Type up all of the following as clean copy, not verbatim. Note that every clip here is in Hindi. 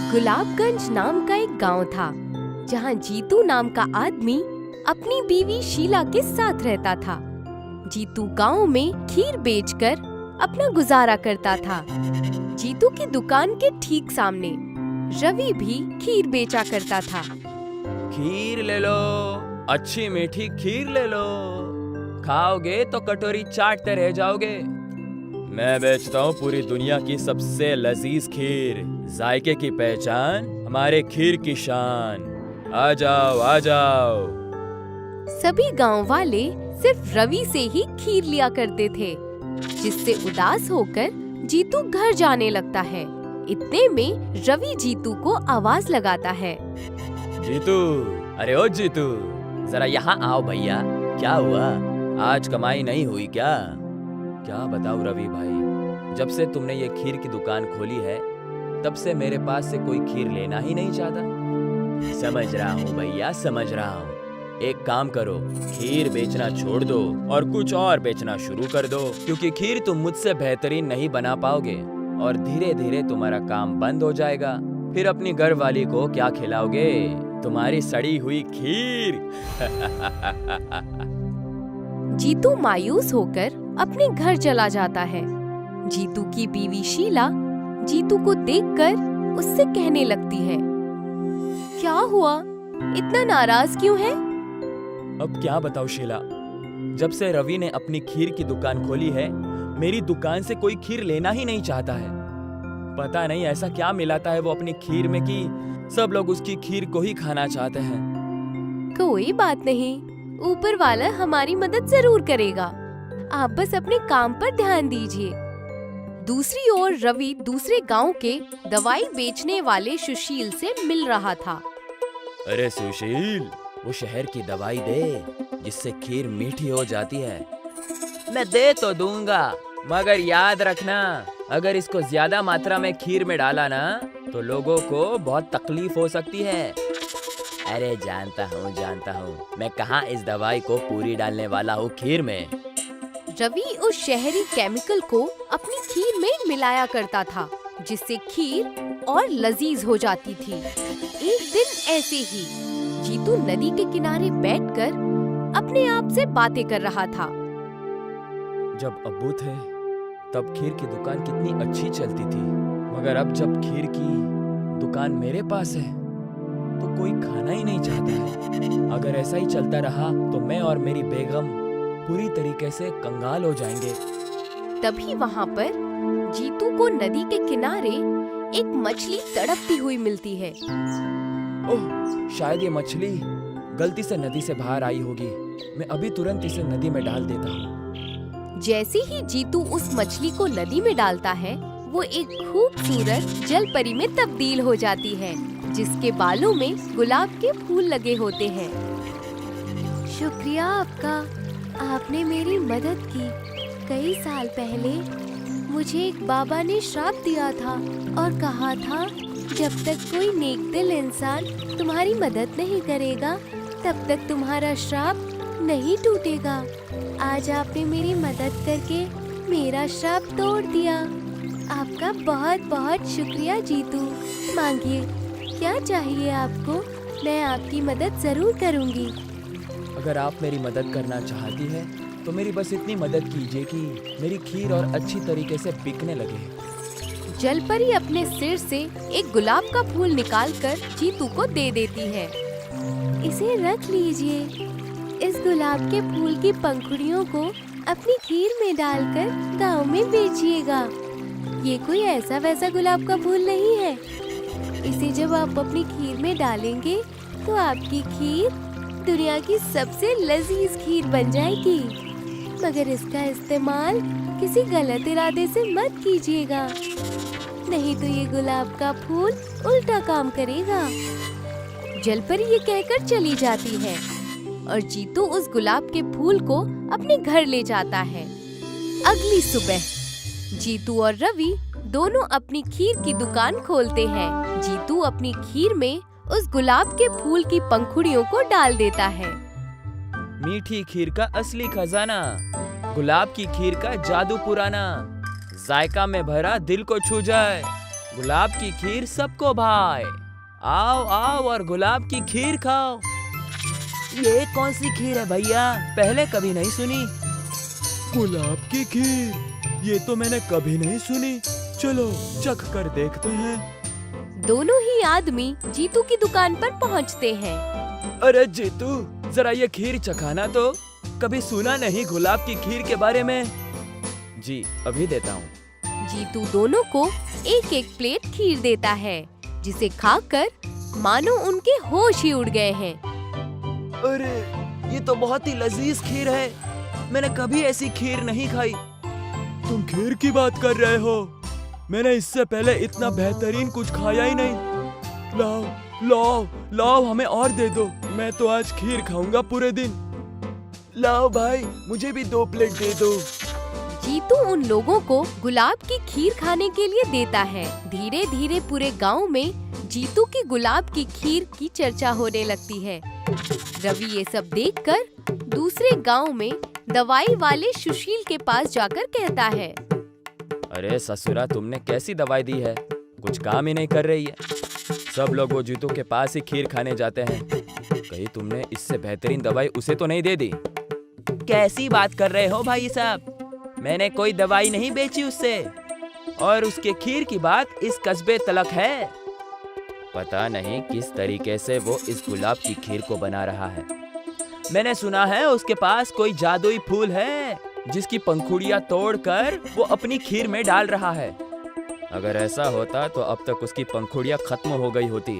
गुलाबगंज नाम का एक गांव था, जहां जीतू नाम का आदमी अपनी बीवी शीला के साथ रहता था। जीतू गांव में खीर बेचकर अपना गुजारा करता था। जीतू की दुकान के ठीक सामने रवि भी खीर बेचा करता था। खीर ले लो, अच्छी मीठी खीर ले लो, खाओगे तो कटोरी चाटते रह जाओगे। मैं बेचता हूँ पूरी दुनिया की सबसे लजीज खीर, जायके की पहचान, हमारे खीर की शान। आ जाओ आ जाओ। सभी गांव वाले सिर्फ रवि से ही खीर लिया करते थे, जिससे उदास होकर जीतू घर जाने लगता है। इतने में रवि जीतू को आवाज लगाता है। जीतू, अरे ओ जीतू, जरा यहाँ आओ भैया। क्या हुआ, आज कमाई नहीं हुई क्या? क्या बताऊं रवि भाई, जब से तुमने ये खीर की दुकान खोली है, तब से मेरे पास से कोई खीर लेना ही नहीं चाहता। समझ रहा हूँ भैया, समझ रहा हूँ। एक काम करो, खीर बेचना छोड़ दो और कुछ और बेचना शुरू कर दो, क्योंकि खीर तुम मुझसे बेहतरीन नहीं बना पाओगे और धीरे धीरे तुम्हारा काम बंद हो जाएगा। फिर अपनी घरवाली को क्या खिलाओगे? तुम्हारी सड़ी हुई खीर। जीतू मायूस होकर अपने घर चला जाता है। जीतू की बीवी शीला जीतू को देखकर उससे कहने लगती है, क्या हुआ, इतना नाराज क्यों है? अब क्या बताऊं शीला, जब से रवि ने अपनी खीर की दुकान खोली है, मेरी दुकान से कोई खीर लेना ही नहीं चाहता है। पता नहीं ऐसा क्या मिलाता है वो अपनी खीर में कि सब लोग उसकी खीर को ही खाना चाहते हैं। कोई बात नहीं, ऊपर वाला हमारी मदद जरूर करेगा। आप बस अपने काम पर ध्यान दीजिए। दूसरी ओर रवि दूसरे गांव के दवाई बेचने वाले सुशील से मिल रहा था। अरे सुशील, वो शहर की दवाई दे जिससे खीर मीठी हो जाती है। मैं दे तो दूंगा, मगर याद रखना, अगर इसको ज्यादा मात्रा में खीर में डाला ना, तो लोगों को बहुत तकलीफ हो सकती है। अरे जानता हूँ, मैं कहाँ इस दवाई को पूरी डालने वाला हूँ खीर में। रवि उस शहरी केमिकल को अपनी खीर में मिलाया करता था, जिससे खीर और लजीज हो जाती थी। एक दिन ऐसे ही जीतू नदी के किनारे बैठकर अपने आप से बातें कर रहा था। जब अब्बू थे तब खीर की दुकान कितनी अच्छी चलती थी, मगर अब जब खीर की दुकान मेरे पास है तो कोई खाना ही नहीं चाहता है। अगर ऐसा ही चलता रहा तो मैं और मेरी बेगम पूरी तरीके से कंगाल हो जाएंगे। तभी वहाँ पर जीतू को नदी के किनारे एक मछली तड़पती हुई मिलती है। ओह, शायद ये मछली गलती से नदी से बाहर आई होगी। मैं अभी तुरंत इसे नदी में डाल देता हूँ। जैसे ही जीतू उस मछली को नदी में डालता है, वो एक खूबसूरत जलपरी में तब्दील हो जाती है, जिसके बालों में गुलाब के फूल लगे होते हैं। शुक्रिया आपका, आपने मेरी मदद की। कई साल पहले मुझे एक बाबा ने श्राप दिया था और कहा था, जब तक कोई नेक दिल इंसान तुम्हारी मदद नहीं करेगा, तब तक तुम्हारा श्राप नहीं टूटेगा। आज आपने मेरी मदद करके मेरा श्राप तोड़ दिया। आपका बहुत बहुत शुक्रिया जीतू। मांगिए, क्या चाहिए आपको? मैं आपकी मदद जरूर करूंगी। अगर आप मेरी मदद करना चाहती है तो मेरी बस इतनी मदद कीजिए कि मेरी खीर और अच्छी तरीके से बिकने लगे। जलपरी अपने सिर से एक गुलाब का फूल निकालकर जीतू को दे देती है। इसे रख लीजिए। इस गुलाब के फूल की पंखुड़ियों को अपनी खीर में डालकर गांव में बेचिएगा। ये कोई ऐसा वैसा गुलाब का फूल नहीं है। इसे जब आप अपनी खीर में डालेंगे तो आपकी खीर दुनिया की सबसे लजीज खीर बन जाएगी। मगर इसका इस्तेमाल किसी गलत इरादे से मत कीजिएगा, नहीं तो ये गुलाब का फूल उल्टा काम करेगा। जलपरी ये कहकर चली जाती है और जीतू उस गुलाब के फूल को अपने घर ले जाता है। अगली सुबह जीतू और रवि दोनों अपनी खीर की दुकान खोलते हैं। जीतू अपनी खीर में उस गुलाब के फूल की पंखुड़ियों को डाल देता है। मीठी खीर का असली खजाना, गुलाब की खीर का जादू पुराना, जायका में भरा दिल को छू जाए। गुलाब की खीर सबको भाए। आओ आओ और गुलाब की खीर खाओ। ये कौन सी खीर है भैया, पहले कभी नहीं सुनी। गुलाब की खीर, ये तो मैंने कभी नहीं सुनी। चलो चख कर देखते हैं। दोनों ही आदमी जीतू की दुकान पर पहुंचते हैं। अरे जीतू, जरा ये खीर चखाना तो, कभी सुना नहीं गुलाब की खीर के बारे में। जी अभी देता हूँ। जीतू दोनों को एक एक प्लेट खीर देता है, जिसे खाकर मानो उनके होश ही उड़ गए हैं। अरे ये तो बहुत ही लजीज खीर है, मैंने कभी ऐसी खीर नहीं खाई। तुम खीर की बात कर रहे हो? मैंने इससे पहले इतना बेहतरीन कुछ खाया ही नहीं। लाओ लाओ लाओ, हमें और दे दो, मैं तो आज खीर खाऊंगा पूरे दिन। लाओ भाई, मुझे भी 2 प्लेट दे दो। जीतू उन लोगों को गुलाब की खीर खाने के लिए देता है। धीरे धीरे पूरे गांव में जीतू की गुलाब की खीर की चर्चा होने लगती है। रवि ये सब देखकर दूसरे गांव में दवाई वाले सुशील के पास जाकर कहता है, अरे ससुरा, तुमने कैसी दवाई दी है, कुछ काम ही नहीं कर रही है। सब लोग वो जीतू के पास ही खीर खाने जाते हैं, कहीं तुमने इससे बेहतरीन दवाई उसे तो नहीं दे दी? कैसी बात कर रहे हो भाई साहब, मैंने कोई दवाई नहीं बेची उससे, और उसके खीर की बात इस कस्बे तलक है। पता नहीं किस तरीके से वो इस गुलाब की खीर को बना रहा है। मैंने सुना है उसके पास कोई जादुई फूल है, जिसकी पंखुड़ियां तोड़कर वो अपनी खीर में डाल रहा है। अगर ऐसा होता तो अब तक उसकी पंखुड़ियां खत्म हो गई होती।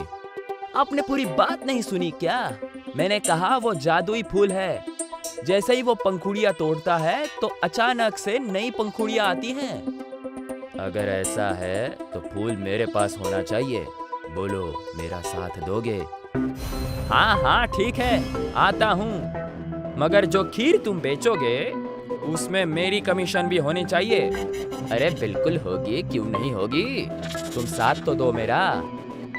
आपने पूरी बात नहीं सुनी क्या? मैंने कहा वो जादुई फूल है, जैसे ही वो पंखुड़ियां तोड़ता है तो अचानक से नई पंखुड़ियां आती हैं। अगर ऐसा है तो फूल मेरे पास होना चाहिए। बोलो, मेरा साथ दोगे? हाँ हाँ ठीक है, आता हूँ, मगर जो खीर तुम बेचोगे उसमें मेरी कमीशन भी होनी चाहिए। अरे बिल्कुल होगी, क्यों नहीं होगी। तुम साथ तो दो मेरा,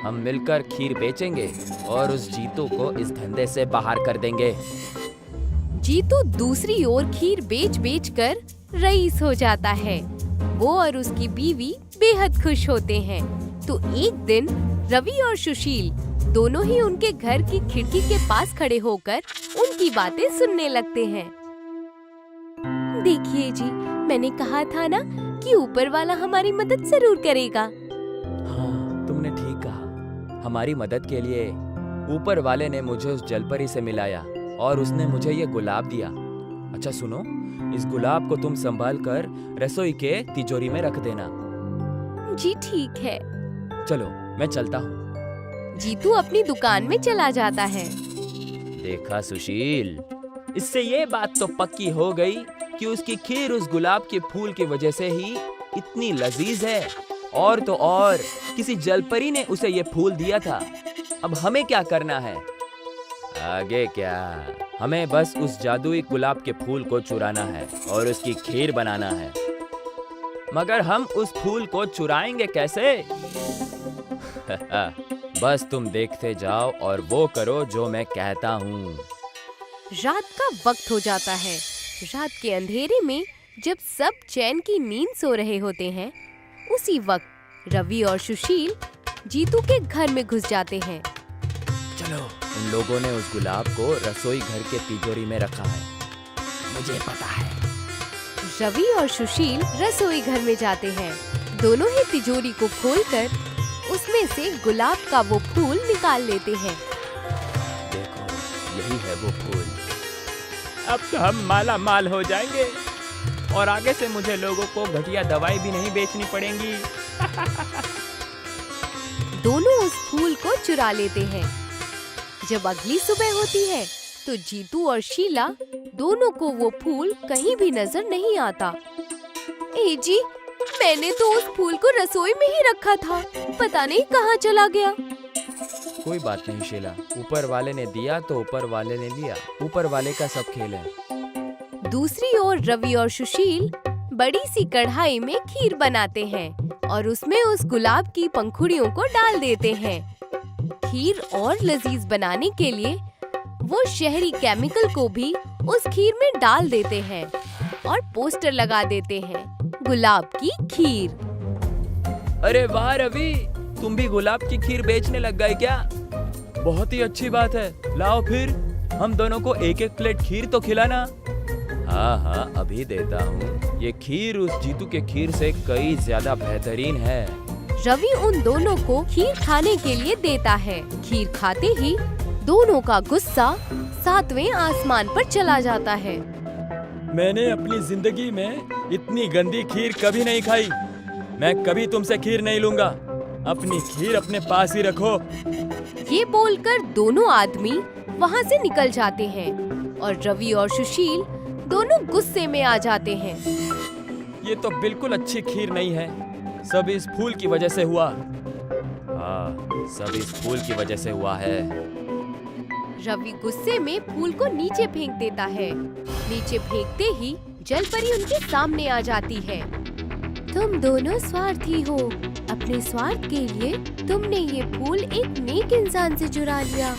हम मिलकर खीर बेचेंगे और उस जीतू को इस धंधे से बाहर कर देंगे। जीतू दूसरी ओर खीर बेच बेच कर रईस हो जाता है। वो और उसकी बीवी बेहद खुश होते हैं। तो एक दिन रवि और सुशील दोनों ही उनके घर की खिड़की के पास खड़े होकर उनकी बातें सुनने लगते हैं। देखिए जी, मैंने कहा था ना कि ऊपर वाला हमारी मदद जरूर करेगा। हाँ, तुमने ठीक कहा। हमारी मदद के लिए ऊपर वाले ने मुझे उस जलपरी से मिलाया और उसने मुझे ये गुलाब दिया। अच्छा सुनो, इस गुलाब को तुम संभाल कर रसोई के तिजोरी में रख देना। जी ठीक है। चलो मैं चलता हूँ। जीतू अपनी दुकान में चला जाता है। देखा सुशील, इससे ये बात तो पक्की हो गई कि उसकी खीर उस गुलाब के फूल की वजह से ही इतनी लजीज है। और तो और किसी जलपरी ने उसे ये फूल दिया था। अब हमें क्या करना है? आगे क्या, हमें बस उस जादुई गुलाब के फूल को चुराना है और उसकी खीर बनाना है। मगर हम उस फूल को चुराएंगे कैसे? बस तुम देखते जाओ और वो करो जो मैं कहता हूँ। रात का वक्त हो जाता है। रात के अंधेरे में जब सब चैन की नींद सो रहे होते हैं, उसी वक्त रवि और सुशील जीतू के घर में घुस जाते हैं। चलो, उन लोगों ने उस गुलाब को रसोई घर के तिजोरी में रखा है, मुझे पता है। रवि और सुशील रसोई घर में जाते हैं। दोनों ही तिजोरी को खोलकर उसमें से गुलाब का वो फूल निकाल लेते हैं। देखो, यही है वो फूल। अब तो हम माला माल हो जाएंगे और आगे से मुझे लोगों को घटिया दवाई भी नहीं बेचनी पड़ेगी। दोनों उस फूल को चुरा लेते हैं। जब अगली सुबह होती है तो जीतू और शीला दोनों को वो फूल कहीं भी नजर नहीं आता। ए जी, मैंने तो उस फूल को रसोई में ही रखा था, पता नहीं कहाँ चला गया। कोई बात नहीं शीला, ऊपर वाले ने दिया तो ऊपर वाले ने लिया, ऊपर वाले का सब खेल है। दूसरी ओर रवि और सुशील बड़ी सी कढ़ाई में खीर बनाते हैं और उसमें उस गुलाब की पंखुड़ियों को डाल देते हैं। खीर और लजीज बनाने के लिए वो शहरी केमिकल को भी उस खीर में डाल देते हैं और पोस्टर लगा देते हैं, गुलाब की खीर। अरे वाह रवि, तुम भी गुलाब की खीर बेचने लग गए क्या? बहुत ही अच्छी बात है। लाओ फिर हम दोनों को एक एक प्लेट खीर तो खिलाना। हाँ हाँ, अभी देता हूँ। ये खीर उस जीतू के खीर से कई ज्यादा बेहतरीन है। रवि उन दोनों को खीर खाने के लिए देता है। खीर खाते ही दोनों का गुस्सा 7वें आसमान पर चला जाता है। मैंने अपनी जिंदगी में इतनी गंदी खीर कभी नहीं खाई। मैं कभी तुमसे खीर नहीं लूंगा। अपनी खीर अपने पास ही रखो। ये बोलकर दोनों आदमी वहाँ से निकल जाते हैं और रवि और सुशील दोनों गुस्से में आ जाते हैं। ये तो बिल्कुल अच्छी खीर नहीं है। सब इस फूल की वजह से हुआ। हाँ, सब इस फूल की वजह से हुआ है। रवि गुस्से में फूल को नीचे फेंक देता है। नीचे फेंकते ही जलपरी उनके सामने आ जाती है। तुम दोनों स्वार्थी हो। अपने स्वार्थ के लिए तुमने ये फूल एक नेक इंसान से चुरा लिया।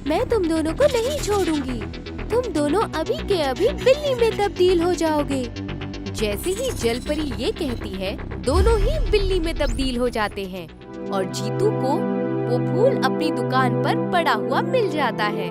मैं तुम दोनों को नहीं छोड़ूंगी। तुम दोनों अभी के अभी बिल्ली में तब्दील हो जाओगे। जैसे ही जलपरी ये कहती है, दोनों ही बिल्ली में तब्दील हो जाते हैं और जीतू को वो फूल अपनी दुकान पर पड़ा हुआ मिल जाता है।